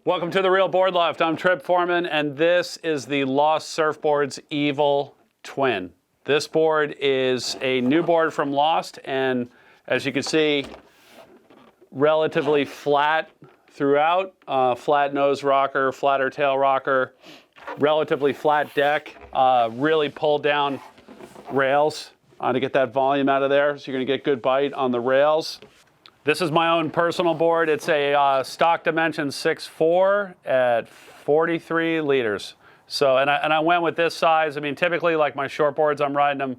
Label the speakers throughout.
Speaker 1: Welcome to the Real Boardloft. I'm Trip Forman, and this is the Lost Surfboards Evil Twin. This board is a new board from Lost, and as you can see, relatively flat throughout. Flat nose rocker, flatter tail rocker, relatively flat deck, really pulled down rails to get that volume out of there, so you're going to get good bite on the rails. This is my own personal board. It's a stock dimension 6'4" at 43 liters. So, and I went with this size. I mean, typically, like my short boards, I'm riding them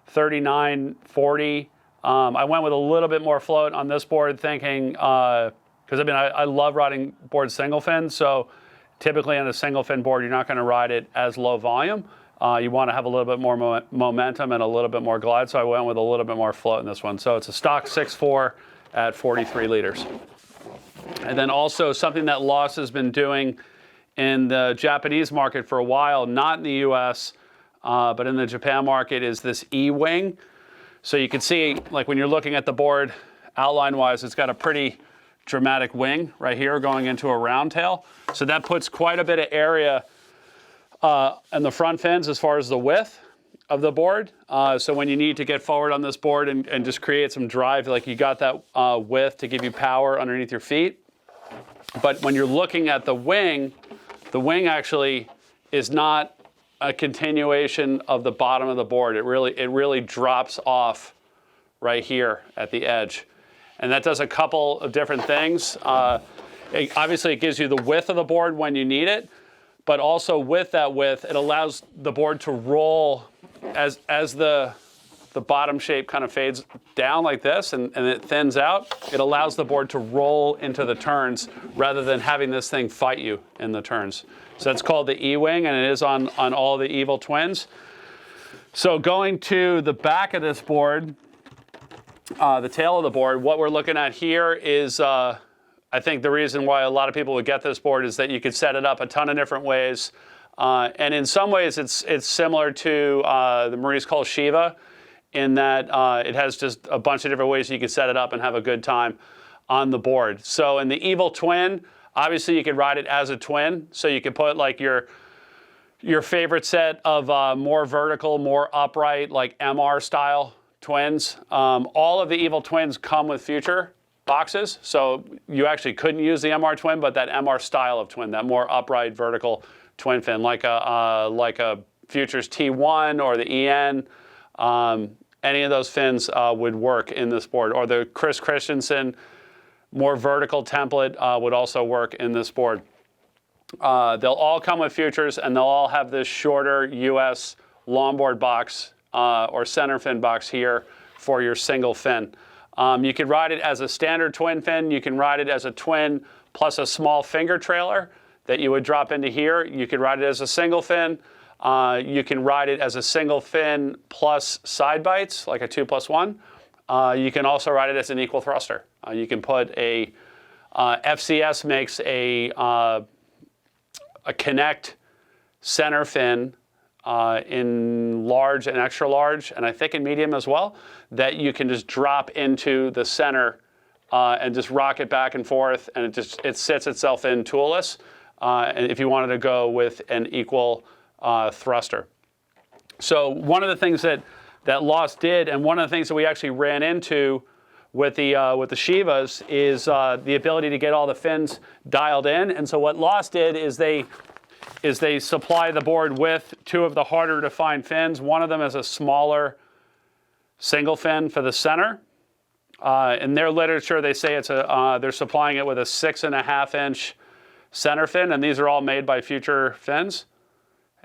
Speaker 1: 39, 40. I went with a little bit more float on this board, thinking, because I love riding boards single fin. So, typically on a single fin board, you're not going to ride it as low volume. You want to have a little bit more momentum and a little bit more glide. So I went with a little bit more float in this one. So it's a stock 6'4" at 43 liters. And then also something that Lost has been doing in the Japanese market for a while, not in the US, but in the Japan market, is this E-wing. So you can see, like when you're looking at the board, outline-wise, it's got a pretty dramatic wing right here going into a round tail. So that puts quite a bit of area in the front fins as far as the width of the board. So when you need to get forward on this board and just create some drive, like you got that width to give you power underneath your feet. But when you're looking at the wing actually is not a continuation of the bottom of the board. It really drops off right here at the edge. And that does a couple of different things. Obviously, it gives you the width of the board when you need it, but also with that width, it allows the board to roll as the bottom shape kind of fades down like this and it thins out. It allows the board to roll into the turns rather than having this thing fight you in the turns. So that's called the E-wing, and it is on all the Evil Twins. So going to the back of this board, the tail of the board, what we're looking at here is, I think the reason why a lot of people would get this board is that you could set it up a ton of different ways. And in some ways, it's similar to the Maurice Cole Shiva in that it has just a bunch of different ways you can set it up and have a good time on the board. So in the Evil Twin, obviously you could ride it as a twin. So you could put like your favorite set of more vertical, more upright, like MR style twins. All of the Evil Twins come with future boxes. So you actually couldn't use the MR twin, but that MR style of twin, that more upright vertical twin fin, like a Futures T1 or the EN, any of those fins would work in this board. Or the Chris Christensen more vertical template would also work in this board. They'll all come with Futures, and they'll all have this shorter US longboard box or center fin box here for your single fin. You could ride it as a standard twin fin. You can ride it as a twin plus a small finger trailer that you would drop into here. You could ride it as a single fin. You can ride it as a single fin plus side bites, like a 2+1. You can also ride it as an equal thruster. You can put a, FCS makes a Connect center fin in large and extra large, and I think in medium as well, that you can just drop into the center and just rock it back and forth, and it sits itself in toolless. And if you wanted to go with an equal thruster. So one of the things that Lost did, and one of the things that we actually ran into with the Shivas is the ability to get all the fins dialed in. And so what Lost did is they supply the board with two of the harder to find fins. One of them is a smaller single fin for the center. In their literature, they say they're supplying it with a 6.5-inch center fin, and these are all made by Future fins.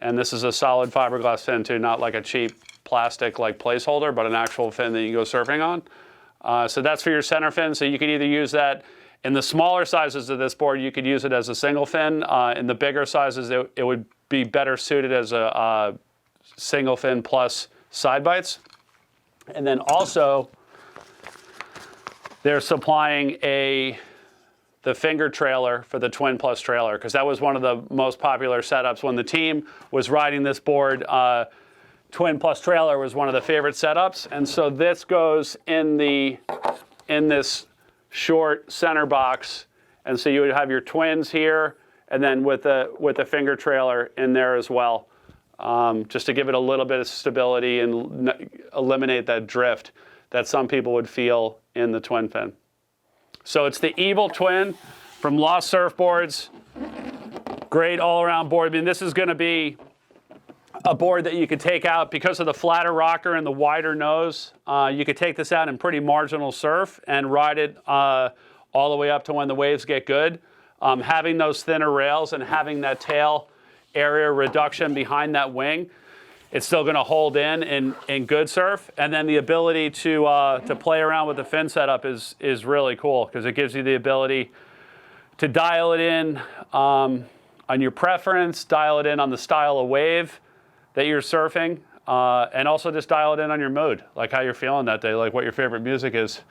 Speaker 1: And this is a solid fiberglass fin too, not like a cheap plastic like placeholder, but an actual fin that you can go surfing on. So that's for your center fin. So you can either use that in the smaller sizes of this board, you could use it as a single fin. In the bigger sizes, it would be better suited as a single fin plus side bites. And then also, they're supplying the finger trailer for the Twin Plus trailer, because that was one of the most popular setups when the team was riding this board. Twin Plus trailer was one of the favorite setups, and so this goes in this short center box, and so you would have your twins here, and then with the finger trailer in there as well, just to give it a little bit of stability and eliminate that drift that some people would feel in the twin fin. So it's the Evil Twin from Lost Surfboards. Great all-around board. I mean, this is going to be a board that you could take out because of the flatter rocker and the wider nose. You could take this out in pretty marginal surf and ride it all the way up to when the waves get good. Having those thinner rails and having that tail area reduction behind that wing, it's still going to hold in good surf. And then the ability to play around with the fin setup is really cool because it gives you the ability to dial it in on your preference, dial it in on the style of wave that you're surfing, and also just dial it in on your mood, like how you're feeling that day, like what your favorite music is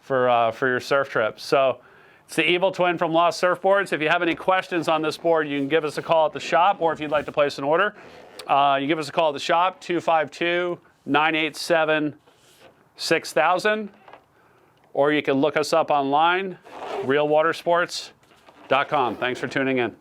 Speaker 1: for your surf trip. So it's the Evil Twin from Lost Surfboards. If you have any questions on this board, you can give us a call at the shop, or if you'd like to place an order, you give us a call at the shop, 252-987-6000, or you can look us up online, realwatersports.com. Thanks for tuning in.